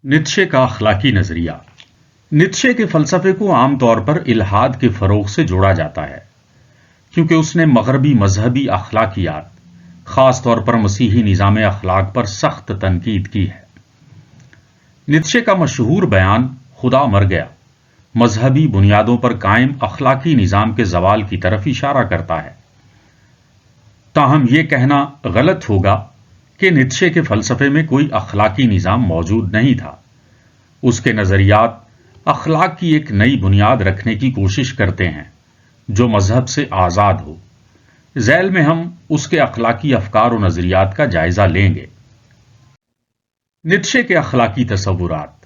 نیتشے کا اخلاقی نظریہ۔ نیتشے کے فلسفے کو عام طور پر الحاد کے فروغ سے جوڑا جاتا ہے کیونکہ اس نے مغربی مذہبی اخلاقیات، خاص طور پر مسیحی نظام اخلاق پر سخت تنقید کی ہے۔ نیتشے کا مشہور بیان خدا مر گیا مذہبی بنیادوں پر قائم اخلاقی نظام کے زوال کی طرف اشارہ کرتا ہے۔ تاہم یہ کہنا غلط ہوگا کہ نیتشے کے فلسفے میں کوئی اخلاقی نظام موجود نہیں تھا۔ اس کے نظریات اخلاق کی ایک نئی بنیاد رکھنے کی کوشش کرتے ہیں جو مذہب سے آزاد ہو۔ ذیل میں ہم اس کے اخلاقی افکار و نظریات کا جائزہ لیں گے۔ نیتشے کے اخلاقی تصورات۔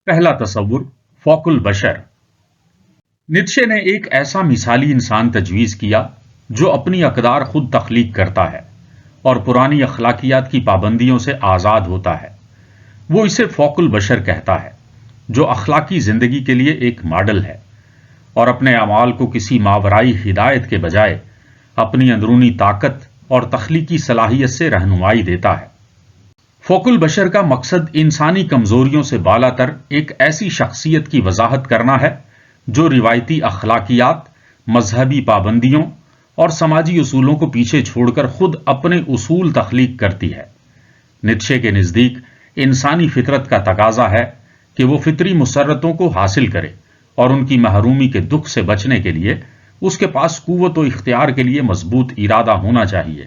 پہلا تصور، فوق البشر۔ نیتشے نے ایک ایسا مثالی انسان تجویز کیا جو اپنی اقدار خود تخلیق کرتا ہے اور پرانی اخلاقیات کی پابندیوں سے آزاد ہوتا ہے۔ وہ اسے فوق البشر کہتا ہے جو اخلاقی زندگی کے لیے ایک ماڈل ہے اور اپنے اعمال کو کسی ماورائی ہدایت کے بجائے اپنی اندرونی طاقت اور تخلیقی صلاحیت سے رہنمائی دیتا ہے۔ فوق البشر کا مقصد انسانی کمزوریوں سے بالا تر ایک ایسی شخصیت کی وضاحت کرنا ہے جو روایتی اخلاقیات، مذہبی پابندیوں اور سماجی اصولوں کو پیچھے چھوڑ کر خود اپنے اصول تخلیق کرتی ہے۔ نیتشے کے نزدیک انسانی فطرت کا تقاضا ہے کہ وہ فطری مسرتوں کو حاصل کرے اور ان کی محرومی کے دکھ سے بچنے کے لیے اس کے پاس قوت و اختیار کے لیے مضبوط ارادہ ہونا چاہیے۔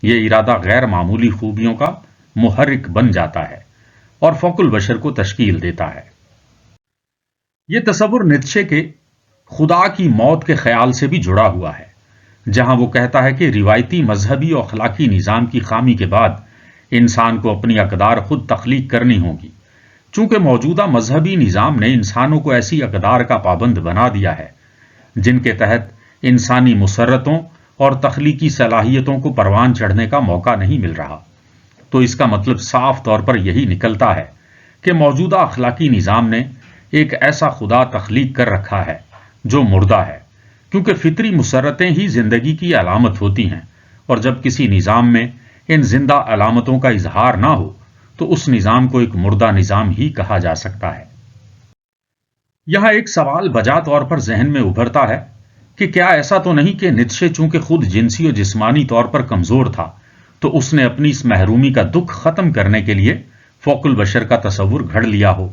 یہ ارادہ غیر معمولی خوبیوں کا محرک بن جاتا ہے اور فوق البشر کو تشکیل دیتا ہے۔ یہ تصور نیتشے کے خدا کی موت کے خیال سے بھی جڑا ہوا ہے، جہاں وہ کہتا ہے کہ روایتی مذہبی اور اخلاقی نظام کی خامی کے بعد انسان کو اپنی اقدار خود تخلیق کرنی ہوگی۔ چونکہ موجودہ مذہبی نظام نے انسانوں کو ایسی اقدار کا پابند بنا دیا ہے جن کے تحت انسانی مسرتوں اور تخلیقی صلاحیتوں کو پروان چڑھنے کا موقع نہیں مل رہا، تو اس کا مطلب صاف طور پر یہی نکلتا ہے کہ موجودہ اخلاقی نظام نے ایک ایسا خدا تخلیق کر رکھا ہے جو مردہ ہے، کیونکہ فطری مسرتیں ہی زندگی کی علامت ہوتی ہیں، اور جب کسی نظام میں ان زندہ علامتوں کا اظہار نہ ہو تو اس نظام کو ایک مردہ نظام ہی کہا جا سکتا ہے۔ یہاں ایک سوال بجا طور پر ذہن میں ابھرتا ہے کہ کیا ایسا تو نہیں کہ نیتشے چونکہ خود جنسی و جسمانی طور پر کمزور تھا تو اس نے اپنی اس محرومی کا دکھ ختم کرنے کے لیے فوق البشر کا تصور گھڑ لیا ہو؟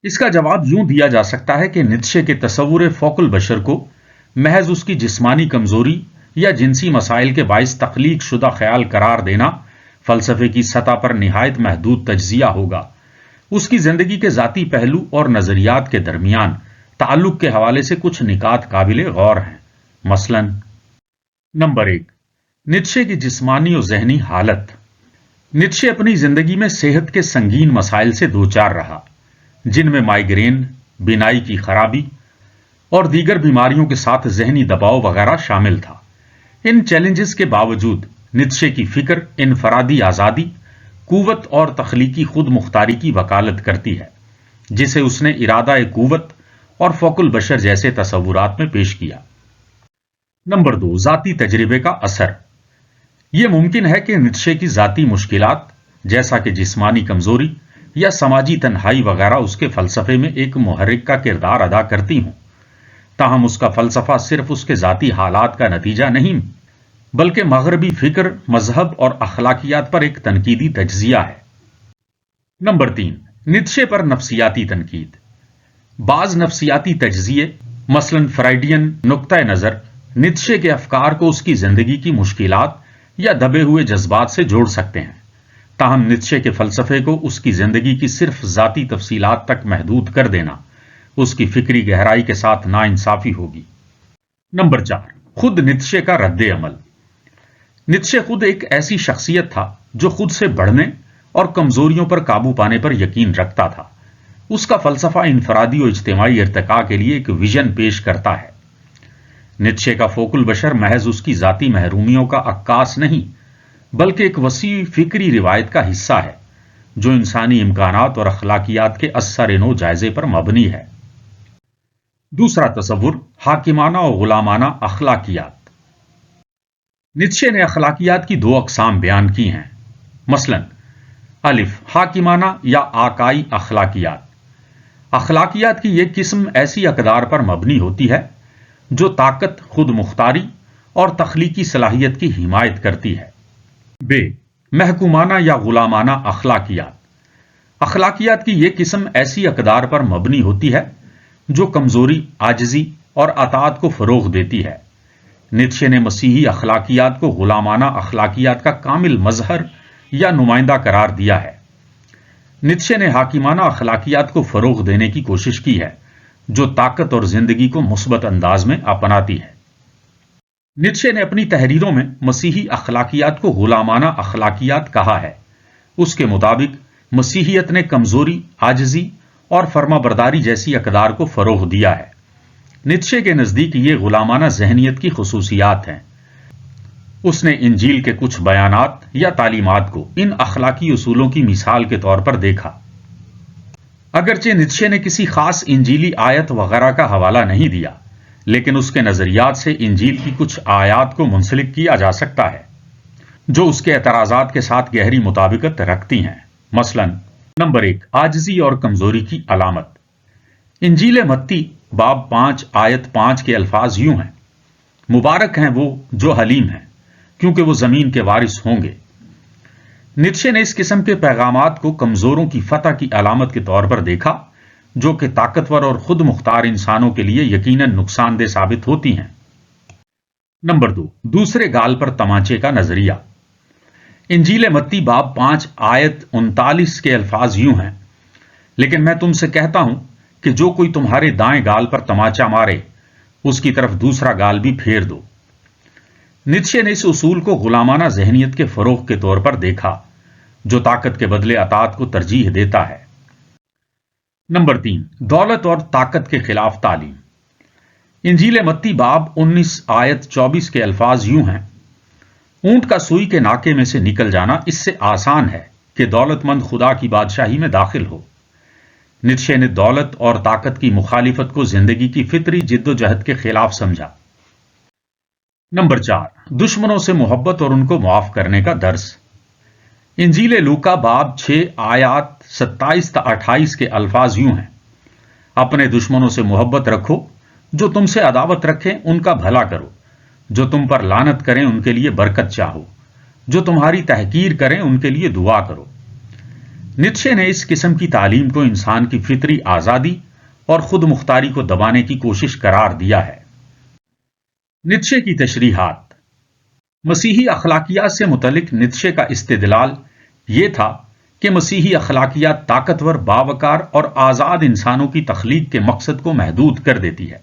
اس کا جواب یوں دیا جا سکتا ہے کہ نیتشے کے تصور فوق البشر کو محض اس کی جسمانی کمزوری یا جنسی مسائل کے باعث تخلیق شدہ خیال قرار دینا فلسفے کی سطح پر نہایت محدود تجزیہ ہوگا۔ اس کی زندگی کے ذاتی پہلو اور نظریات کے درمیان تعلق کے حوالے سے کچھ نکات قابل غور ہیں۔ مثلا نمبر 1، نیتشے کی جسمانی و ذہنی حالت۔ نیتشے اپنی زندگی میں صحت کے سنگین مسائل سے دوچار رہا، جن میں مائیگرین، بینائی کی خرابی اور دیگر بیماریوں کے ساتھ ذہنی دباؤ وغیرہ شامل تھا۔ ان چیلنجز کے باوجود نیتشے کی فکر انفرادی آزادی، قوت اور تخلیقی خود مختاری کی وکالت کرتی ہے، جسے اس نے ارادہ قوت اور فوق البشر جیسے تصورات میں پیش کیا۔ نمبر 2، ذاتی تجربے کا اثر۔ یہ ممکن ہے کہ نیتشے کی ذاتی مشکلات جیسا کہ جسمانی کمزوری یا سماجی تنہائی وغیرہ اس کے فلسفے میں ایک محرک کا کردار ادا کرتی ہوں، تاہم اس کا فلسفہ صرف اس کے ذاتی حالات کا نتیجہ نہیں بلکہ مغربی فکر، مذہب اور اخلاقیات پر ایک تنقیدی تجزیہ ہے۔ نمبر 3، نیتشے پر نفسیاتی تنقید۔ بعض نفسیاتی تجزیے، مثلا فرائیڈین نقطہ نظر، نیتشے کے افکار کو اس کی زندگی کی مشکلات یا دبے ہوئے جذبات سے جوڑ سکتے ہیں، تاہم نیتشے کے فلسفے کو اس کی زندگی کی صرف ذاتی تفصیلات تک محدود کر دینا اس کی فکری گہرائی کے ساتھ ناانصافی ہوگی۔ نمبر 4، خود نیتشے کا رد عمل۔ نیتشے خود ایک ایسی شخصیت تھا جو خود سے بڑھنے اور کمزوریوں پر قابو پانے پر یقین رکھتا تھا۔ اس کا فلسفہ انفرادی و اجتماعی ارتقاء کے لیے ایک ویژن پیش کرتا ہے۔ نیتشے کا فوق البشر محض اس کی ذاتی محرومیوں کا عکاس نہیں بلکہ ایک وسیع فکری روایت کا حصہ ہے جو انسانی امکانات اور اخلاقیات کے اثر نو جائزے پر مبنی ہے۔ دوسرا تصور، حاکمانہ و غلامانہ اخلاقیات۔ نیتشے نے اخلاقیات کی 2 اقسام بیان کی ہیں۔ مثلا الف حاکمانہ یا آکائی اخلاقیات. اخلاقیات کی یہ قسم ایسی اقدار پر مبنی ہوتی ہے جو طاقت، خود مختاری اور تخلیقی صلاحیت کی حمایت کرتی ہے. ب محکومانہ یا غلامانہ اخلاقیات. اخلاقیات کی یہ قسم ایسی اقدار پر مبنی ہوتی ہے جو کمزوری، عاجزی اور اطاعت کو فروغ دیتی ہے. نیتشے نے مسیحی اخلاقیات کو غلامانہ اخلاقیات کا کامل مظہر یا نمائندہ قرار دیا ہے. نیتشے نے حاکمانہ اخلاقیات کو فروغ دینے کی کوشش کی ہے جو طاقت اور زندگی کو مثبت انداز میں اپناتی ہے. نیتشے نے اپنی تحریروں میں مسیحی اخلاقیات کو غلامانہ اخلاقیات کہا ہے. اس کے مطابق مسیحیت نے کمزوری، عاجزی اور فرما برداری جیسی اقدار کو فروغ دیا ہے. نیتشے کے نزدیک یہ غلامانہ ذہنیت کی خصوصیات ہیں. اس نے انجیل کے کچھ بیانات یا تعلیمات کو ان اخلاقی اصولوں کی مثال کے طور پر دیکھا. اگرچہ نیتشے نے کسی خاص انجیلی آیت وغیرہ کا حوالہ نہیں دیا، لیکن اس کے نظریات سے انجیل کی کچھ آیات کو منسلک کیا جا سکتا ہے جو اس کے اعتراضات کے ساتھ گہری مطابقت رکھتی ہیں. مثلا نمبر 1 عاجزی اور کمزوری کی علامت. انجیل متی باب 5 آیت 5 کے الفاظ یوں ہیں: مبارک ہیں وہ جو حلیم ہیں کیونکہ وہ زمین کے وارث ہوں گے. نیتشے نے اس قسم کے پیغامات کو کمزوروں کی فتح کی علامت کے طور پر دیکھا جو کہ طاقتور اور خود مختار انسانوں کے لیے یقیناً نقصان دہ ثابت ہوتی ہیں. نمبر 2 دوسرے گال پر تمانچے کا نظریہ. انجیل متی باب 5 آیت 39 کے الفاظ یوں ہیں: لیکن میں تم سے کہتا ہوں کہ جو کوئی تمہارے دائیں گال پر تماچا مارے اس کی طرف دوسرا گال بھی پھیر دو. نیتشے نے اس اصول کو غلامانہ ذہنیت کے فروغ کے طور پر دیکھا جو طاقت کے بدلے اطاعت کو ترجیح دیتا ہے. نمبر 3 دولت اور طاقت کے خلاف تعلیم. انجیل متی باب 19 آیت 24 کے الفاظ یوں ہیں: اونٹ کا سوئی کے ناکے میں سے نکل جانا اس سے آسان ہے کہ دولت مند خدا کی بادشاہی میں داخل ہو. نیتشے نے دولت اور طاقت کی مخالفت کو زندگی کی فطری جد و جہد کے خلاف سمجھا. نمبر 4 دشمنوں سے محبت اور ان کو معاف کرنے کا درس. انجیل لوکا باب 6 آیات 27 تا 28 کے الفاظ یوں ہیں: اپنے دشمنوں سے محبت رکھو، جو تم سے عداوت رکھیں ان کا بھلا کرو، جو تم پر لعنت کریں ان کے لیے برکت چاہو، جو تمہاری تحقیر کریں ان کے لیے دعا کرو. نیتشے نے اس قسم کی تعلیم کو انسان کی فطری آزادی اور خود مختاری کو دبانے کی کوشش قرار دیا ہے. نیتشے کی تشریحات. مسیحی اخلاقیات سے متعلق نیتشے کا استدلال یہ تھا کہ مسیحی اخلاقیات طاقتور، باوقار اور آزاد انسانوں کی تخلیق کے مقصد کو محدود کر دیتی ہے.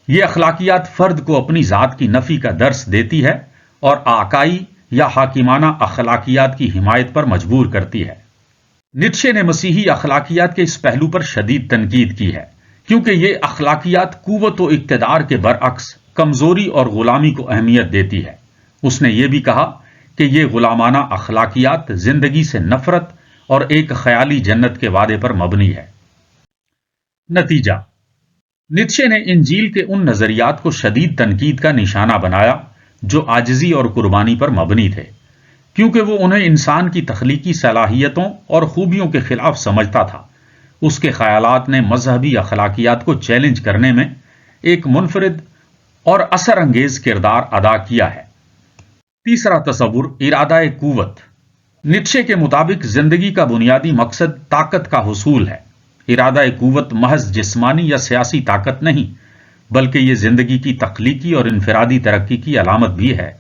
یہ اخلاقیات فرد کو اپنی ذات کی نفی کا درس دیتی ہے اور آکائی یا حاکمانہ اخلاقیات کی حمایت پر مجبور کرتی ہے. نیتشے نے مسیحی اخلاقیات کے اس پہلو پر شدید تنقید کی ہے کیونکہ یہ اخلاقیات قوت و اقتدار کے برعکس کمزوری اور غلامی کو اہمیت دیتی ہے. اس نے یہ بھی کہا کہ یہ غلامانہ اخلاقیات زندگی سے نفرت اور ایک خیالی جنت کے وعدے پر مبنی ہے. نتیجہ: نیتشے نے انجیل کے ان نظریات کو شدید تنقید کا نشانہ بنایا جو عاجزی اور قربانی پر مبنی تھے، کیونکہ وہ انہیں انسان کی تخلیقی صلاحیتوں اور خوبیوں کے خلاف سمجھتا تھا. اس کے خیالات نے مذہبی اخلاقیات کو چیلنج کرنے میں ایک منفرد اور اثر انگیز کردار ادا کیا ہے. تیسرا تصور ارادہ قوت. نیتشے کے مطابق زندگی کا بنیادی مقصد طاقت کا حصول ہے. ارادہ قوت محض جسمانی یا سیاسی طاقت نہیں، بلکہ یہ زندگی کی تخلیقی اور انفرادی ترقی کی علامت بھی ہے.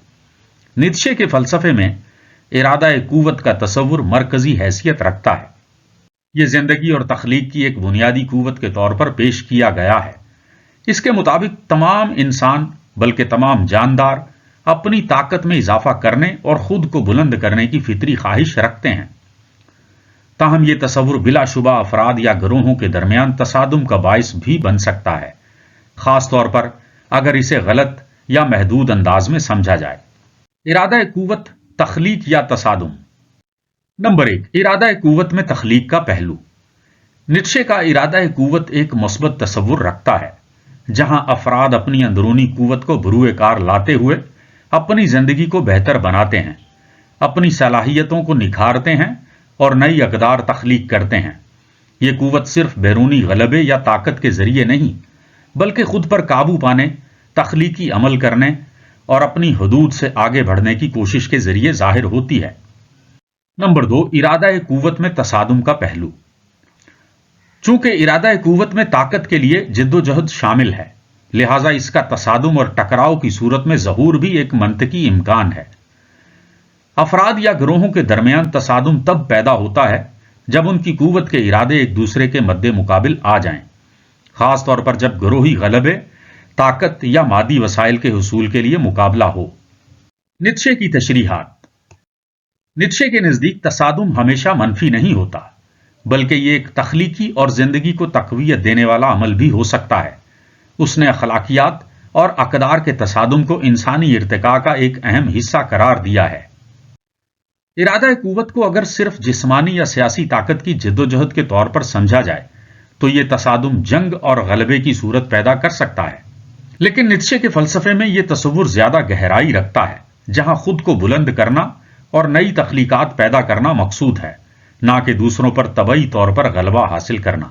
نیتشے کے فلسفے میں ارادہ قوت کا تصور مرکزی حیثیت رکھتا ہے. یہ زندگی اور تخلیق کی ایک بنیادی قوت کے طور پر پیش کیا گیا ہے. اس کے مطابق تمام انسان بلکہ تمام جاندار اپنی طاقت میں اضافہ کرنے اور خود کو بلند کرنے کی فطری خواہش رکھتے ہیں. تاہم یہ تصور بلا شبہ افراد یا گروہوں کے درمیان تصادم کا باعث بھی بن سکتا ہے، خاص طور پر اگر اسے غلط یا محدود انداز میں سمجھا جائے. ارادہ قوت، تخلیق یا تصادم. نمبر 1 ارادہ قوت میں تخلیق کا پہلو. نیتشے کا ارادہ قوت ایک مثبت تصور رکھتا ہے جہاں افراد اپنی اندرونی قوت کو بروئے کار لاتے ہوئے اپنی زندگی کو بہتر بناتے ہیں، اپنی صلاحیتوں کو نکھارتے ہیں اور نئی اقدار تخلیق کرتے ہیں۔ یہ قوت صرف بیرونی غلبے یا طاقت کے ذریعے نہیں، بلکہ خود پر قابو پانے، تخلیقی عمل کرنے اور اپنی حدود سے آگے بڑھنے کی کوشش کے ذریعے ظاہر ہوتی ہے۔ نمبر 2، ارادہ قوت میں تصادم کا پہلو۔ چونکہ ارادہ قوت میں طاقت کے لیے جد و جہد شامل ہے، لہذا اس کا تصادم اور ٹکراؤ کی صورت میں ظہور بھی ایک منطقی امکان ہے۔ افراد یا گروہوں کے درمیان تصادم تب پیدا ہوتا ہے جب ان کی قوت کے ارادے ایک دوسرے کے مد مقابل آ جائیں، خاص طور پر جب گروہی غلبے، طاقت یا مادی وسائل کے حصول کے لیے مقابلہ ہو۔ نیتشے کی تشریحات۔ نیتشے کے نزدیک تصادم ہمیشہ منفی نہیں ہوتا، بلکہ یہ ایک تخلیقی اور زندگی کو تقویت دینے والا عمل بھی ہو سکتا ہے۔ اس نے اخلاقیات اور اقدار کے تصادم کو انسانی ارتقاء کا ایک اہم حصہ قرار دیا ہے۔ ارادہ قوت کو اگر صرف جسمانی یا سیاسی طاقت کی جدوجہد کے طور پر سمجھا جائے تو یہ تصادم جنگ اور غلبے کی صورت پیدا کر سکتا ہے، لیکن نیتشے کے فلسفے میں یہ تصور زیادہ گہرائی رکھتا ہے، جہاں خود کو بلند کرنا اور نئی تخلیقات پیدا کرنا مقصود ہے، نہ کہ دوسروں پر طبعی طور پر غلبہ حاصل کرنا۔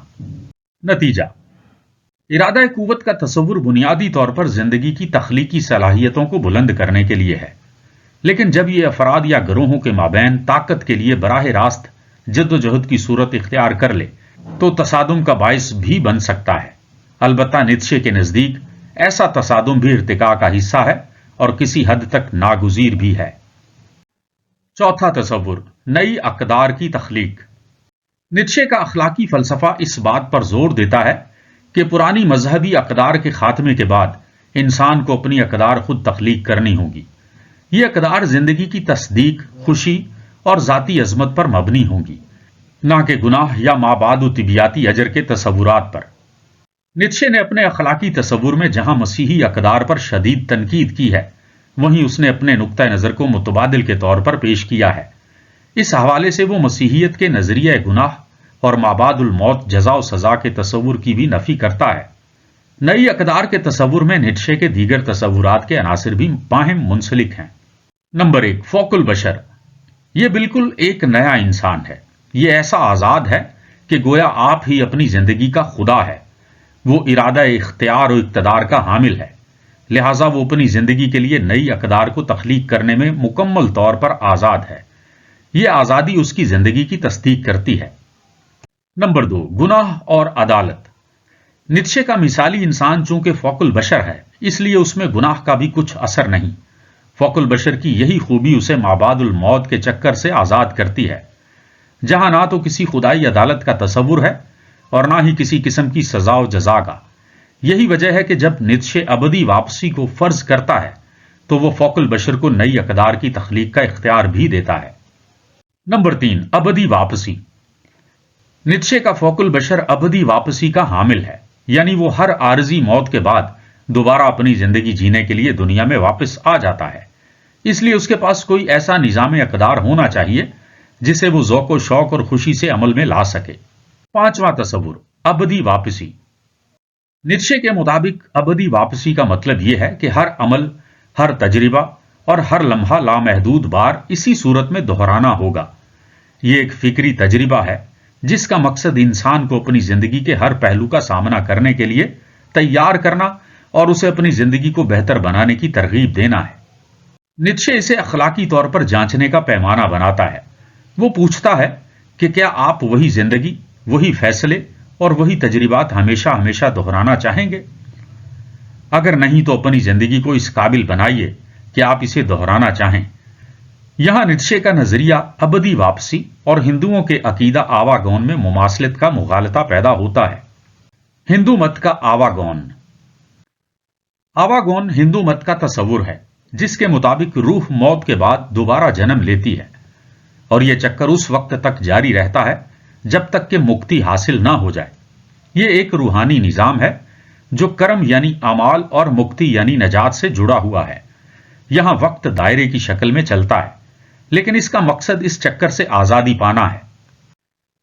نتیجہ: ارادہ قوت کا تصور بنیادی طور پر زندگی کی تخلیقی صلاحیتوں کو بلند کرنے کے لیے ہے، لیکن جب یہ افراد یا گروہوں کے مابین طاقت کے لیے براہ راست جد و جہد کی صورت اختیار کر لے تو تصادم کا باعث بھی بن سکتا ہے۔ البتہ نیتشے کے نزدیک ایسا تصادم بھی ارتقاء کا حصہ ہے اور کسی حد تک ناگزیر بھی ہے۔ چوتھا تصور، نئی اقدار کی تخلیق۔ نیتشے کا اخلاقی فلسفہ اس بات پر زور دیتا ہے کہ پرانی مذہبی اقدار کے خاتمے کے بعد انسان کو اپنی اقدار خود تخلیق کرنی ہوگی۔ یہ اقدار زندگی کی تصدیق، خوشی اور ذاتی عظمت پر مبنی ہوں گی، نہ کہ گناہ یا مابعد و طبیعیاتی اجر کے تصورات پر۔ نیتشے نے اپنے اخلاقی تصور میں جہاں مسیحی اقدار پر شدید تنقید کی ہے، وہیں اس نے اپنے نقطہ نظر کو متبادل کے طور پر پیش کیا ہے۔ اس حوالے سے وہ مسیحیت کے نظریہ گناہ اور مابعد الموت جزا و سزا کے تصور کی بھی نفی کرتا ہے۔ نئی اقدار کے تصور میں نیتشے کے دیگر تصورات کے عناصر بھی باہم منسلک ہیں۔ نمبر 1، فوق البشر۔ یہ بالکل ایک نیا انسان ہے۔ یہ ایسا آزاد ہے کہ گویا آپ ہی اپنی زندگی کا خدا ہے۔ وہ ارادہ اختیار و اقتدار کا حامل ہے، لہٰذا وہ اپنی زندگی کے لیے نئی اقدار کو تخلیق کرنے میں مکمل طور پر آزاد ہے۔ یہ آزادی اس کی زندگی کی تصدیق کرتی ہے۔ نمبر 2، گناہ اور عدالت۔ نیتشے کا مثالی انسان چونکہ فوق البشر ہے، اس لیے اس میں گناہ کا بھی کچھ اثر نہیں۔ فوق البشر کی یہی خوبی اسے مابعد الموت کے چکر سے آزاد کرتی ہے، جہاں نہ تو کسی خدائی عدالت کا تصور ہے اور نہ ہی کسی قسم کی سزا و جزا کا۔ یہی وجہ ہے کہ جب نیتشے ابدی واپسی کو فرض کرتا ہے تو وہ فوق البشر کو نئی اقدار کی تخلیق کا اختیار بھی دیتا ہے۔ نمبر 3، ابدی واپسی۔ نیتشے کا فوق البشر ابدی واپسی کا حامل ہے، یعنی وہ ہر عارضی موت کے بعد دوبارہ اپنی زندگی جینے کے لیے دنیا میں واپس آ جاتا ہے۔ اس لیے اس کے پاس کوئی ایسا نظام اقدار ہونا چاہیے جسے وہ ذوق و شوق اور خوشی سے عمل میں لا سکے۔ 5واں تصور، ابدی واپسی۔ نیتشے کے مطابق ابدی واپسی کا مطلب یہ ہے کہ ہر عمل، ہر تجربہ اور ہر لمحہ لامحدود بار اسی صورت میں دہرانا ہوگا۔ یہ ایک فکری تجربہ ہے جس کا مقصد انسان کو اپنی زندگی کے ہر پہلو کا سامنا کرنے کے لیے تیار کرنا اور اسے اپنی زندگی کو بہتر بنانے کی ترغیب دینا ہے۔ نیتشے اسے اخلاقی طور پر جانچنے کا پیمانہ بناتا ہے۔ وہ پوچھتا ہے کہ کیا آپ وہی زندگی، وہی فیصلے اور وہی تجربات ہمیشہ ہمیشہ دہرانا چاہیں گے؟ اگر نہیں تو اپنی زندگی کو اس قابل بنائیے کہ آپ اسے دہرانا چاہیں۔ یہاں نیتشے کا نظریہ ابدی واپسی اور ہندوؤں کے عقیدہ آواگون میں مماثلت کا مغالطہ پیدا ہوتا ہے۔ ہندو مت کا آواگون۔ آواگون ہندو مت کا تصور ہے جس کے مطابق روح موت کے بعد دوبارہ جنم لیتی ہے اور یہ چکر اس وقت تک جاری رہتا ہے جب تک کہ مکتی حاصل نہ ہو جائے۔ یہ ایک روحانی نظام ہے جو کرم یعنی اعمال اور مکتی یعنی نجات سے جڑا ہوا ہے۔ یہاں وقت دائرے کی شکل میں چلتا ہے، لیکن اس کا مقصد اس چکر سے آزادی پانا ہے۔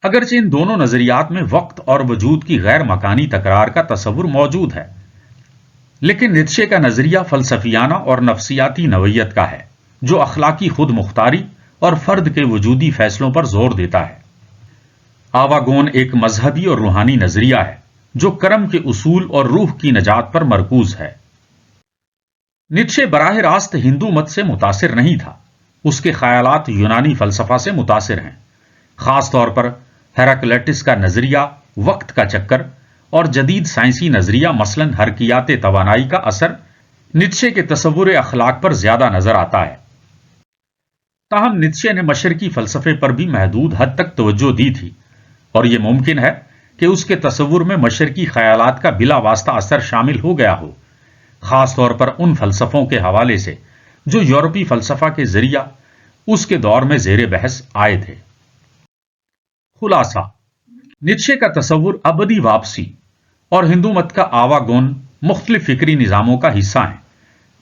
اگرچہ ان دونوں نظریات میں وقت اور وجود کی غیر مکانی تکرار کا تصور موجود ہے، لیکن نیتشے کا نظریہ فلسفیانہ اور نفسیاتی نوعیت کا ہے جو اخلاقی خود مختاری اور فرد کے وجودی فیصلوں پر زور دیتا ہے۔ آواگون ایک مذہبی اور روحانی نظریہ ہے جو کرم کے اصول اور روح کی نجات پر مرکوز ہے۔ نیتشے براہ راست ہندو مت سے متاثر نہیں تھا، اس کے خیالات یونانی فلسفہ سے متاثر ہیں، خاص طور پر ہیراکلیٹس کا نظریہ وقت کا چکر اور جدید سائنسی نظریہ مثلاً حرکیات توانائی کا اثر نیتشے کے تصور اخلاق پر زیادہ نظر آتا ہے۔ تاہم نیتشے نے مشرقی فلسفے پر بھی محدود حد تک توجہ دی تھی، اور یہ ممکن ہے کہ اس کے تصور میں مشرقی خیالات کا بلا واسطہ اثر شامل ہو گیا ہو، خاص طور پر ان فلسفوں کے حوالے سے جو یورپی فلسفہ کے ذریعہ اس کے دور میں زیر بحث آئے تھے۔ خلاصہ، نیتشے کا تصور ابدی واپسی اور ہندو مت کا آواگون مختلف فکری نظاموں کا حصہ ہیں۔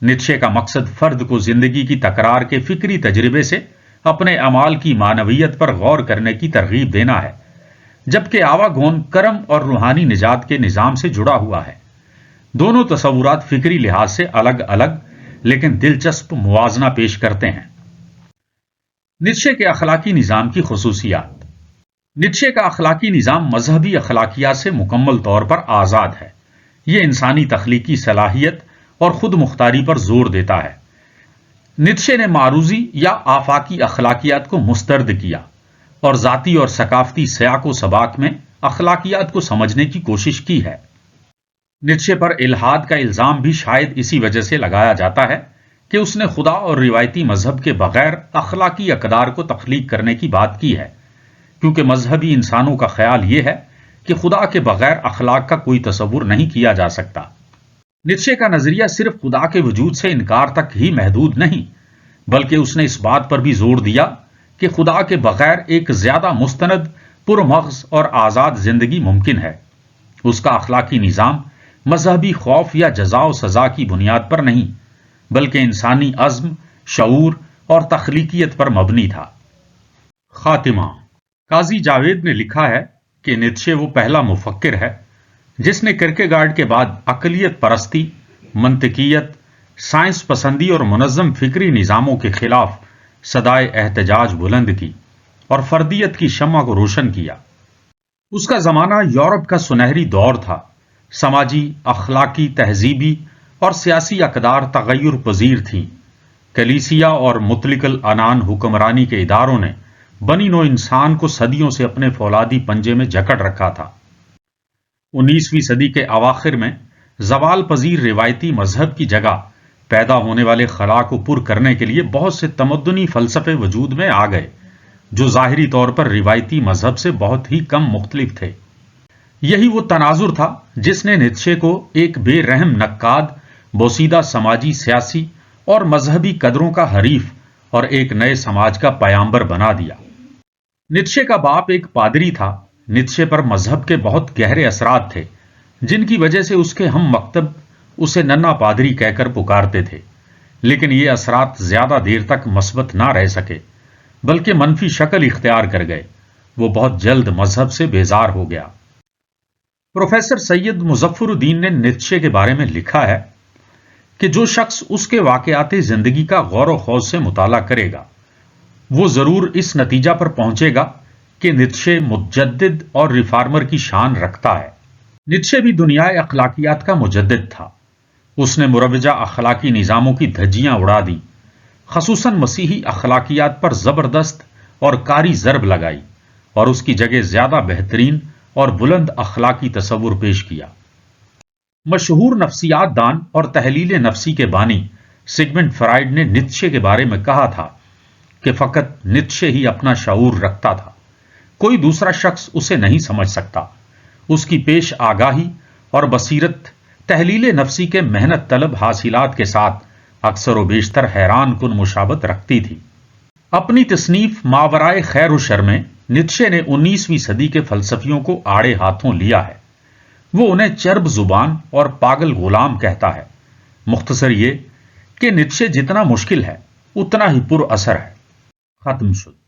نیتشے کا مقصد فرد کو زندگی کی تکرار کے فکری تجربے سے اپنے اعمال کی معنویت پر غور کرنے کی ترغیب دینا ہے، جبکہ آواگون کرم اور روحانی نجات کے نظام سے جڑا ہوا ہے۔ دونوں تصورات فکری لحاظ سے الگ الگ لیکن دلچسپ موازنہ پیش کرتے ہیں۔ نیتشے کے اخلاقی نظام کی خصوصیات۔ نیتشے کا اخلاقی نظام مذہبی اخلاقیات سے مکمل طور پر آزاد ہے۔ یہ انسانی تخلیقی صلاحیت اور خود مختاری پر زور دیتا ہے۔ نیتشے نے معروضی یا آفاقی اخلاقیات کو مسترد کیا اور ذاتی اور ثقافتی سیاق و سباق میں اخلاقیات کو سمجھنے کی کوشش کی ہے۔ نیتشے پر الحاد کا الزام بھی شاید اسی وجہ سے لگایا جاتا ہے کہ اس نے خدا اور روایتی مذہب کے بغیر اخلاقی اقدار کو تخلیق کرنے کی بات کی ہے، کیونکہ مذہبی انسانوں کا خیال یہ ہے کہ خدا کے بغیر اخلاق کا کوئی تصور نہیں کیا جا سکتا۔ نیتشے کا نظریہ صرف خدا کے وجود سے انکار تک ہی محدود نہیں، بلکہ اس نے اس بات پر بھی زور دیا کہ خدا کے بغیر ایک زیادہ مستند، پرمغز اور آزاد زندگی ممکن ہے۔ اس کا اخلاقی نظام مذہبی خوف یا جزا و سزا کی بنیاد پر نہیں، بلکہ انسانی عزم، شعور اور تخلیقیت پر مبنی تھا۔ خاتمہ۔ قاضی جاوید نے لکھا ہے کہ نیتشے وہ پہلا مفکر ہے جس نے کیرکیگارڈ کے بعد عقلیت پرستی، منطقیت، سائنس پسندی اور منظم فکری نظاموں کے خلاف صدائے احتجاج بلند کی اور فردیت کی شمع کو روشن کیا۔ اس کا زمانہ یورپ کا سنہری دور تھا۔ سماجی، اخلاقی، تہذیبی اور سیاسی اقدار تغیر پذیر تھیں۔ کلیسیا اور مطلق العنان حکمرانی کے اداروں نے بنی نوع انسان کو صدیوں سے اپنے فولادی پنجے میں جکڑ رکھا تھا۔ 19ویں صدی کے اواخر میں زوال پذیر روایتی مذہب کی جگہ پیدا ہونے والے خلا کو پر کرنے کے لیے بہت سے تمدنی فلسفے وجود میں آ گئے جو ظاہری طور پر روایتی مذہب سے بہت ہی کم مختلف تھے۔ یہی وہ تناظر تھا جس نے نیتشے کو ایک بے رحم نقاد، بوسیدہ سماجی، سیاسی اور مذہبی قدروں کا حریف اور ایک نئے سماج کا پیامبر بنا دیا۔ نیتشے کا باپ ایک پادری تھا۔ نیتشے پر مذہب کے بہت گہرے اثرات تھے جن کی وجہ سے اس کے ہم مکتب اسے ننا پادری کہہ کر پکارتے تھے، لیکن یہ اثرات زیادہ دیر تک مثبت نہ رہ سکے بلکہ منفی شکل اختیار کر گئے۔ وہ بہت جلد مذہب سے بیزار ہو گیا۔ پروفیسر سید مظفر الدین نے نیتشے کے بارے میں لکھا ہے کہ جو شخص اس کے واقعات زندگی کا غور و خوض سے مطالعہ کرے گا وہ ضرور اس نتیجہ پر پہنچے گا کہ نیتشے متجدد اور ریفارمر کی شان رکھتا ہے۔ نیتشے بھی دنیائے اخلاقیات کا مجدد تھا۔ اس نے مروجہ اخلاقی نظاموں کی دھجیاں اڑا دی، خصوصاً مسیحی اخلاقیات پر زبردست اور کاری ضرب لگائی اور اس کی جگہ زیادہ بہترین اور بلند اخلاقی تصور پیش کیا۔ مشہور نفسیات دان اور تحلیل نفسی کے بانی سگمنڈ فرائڈ نے نیتشے کے بارے میں کہا تھا کہ فقط نیتشے ہی اپنا شعور رکھتا تھا، کوئی دوسرا شخص اسے نہیں سمجھ سکتا۔ اس کی پیش آگاہی اور بصیرت تحلیل نفسی کے محنت طلب حاصلات کے ساتھ اکثر و بیشتر حیران کن مشابہت رکھتی تھی۔ اپنی تصنیف ماورائے خیر و شر میں نیتشے نے 19ویں صدی کے فلسفیوں کو آڑے ہاتھوں لیا ہے۔ وہ انہیں چرب زبان اور پاگل غلام کہتا ہے۔ مختصر یہ کہ نیتشے جتنا مشکل ہے اتنا ہی پر اثر ہے۔ ختم شد۔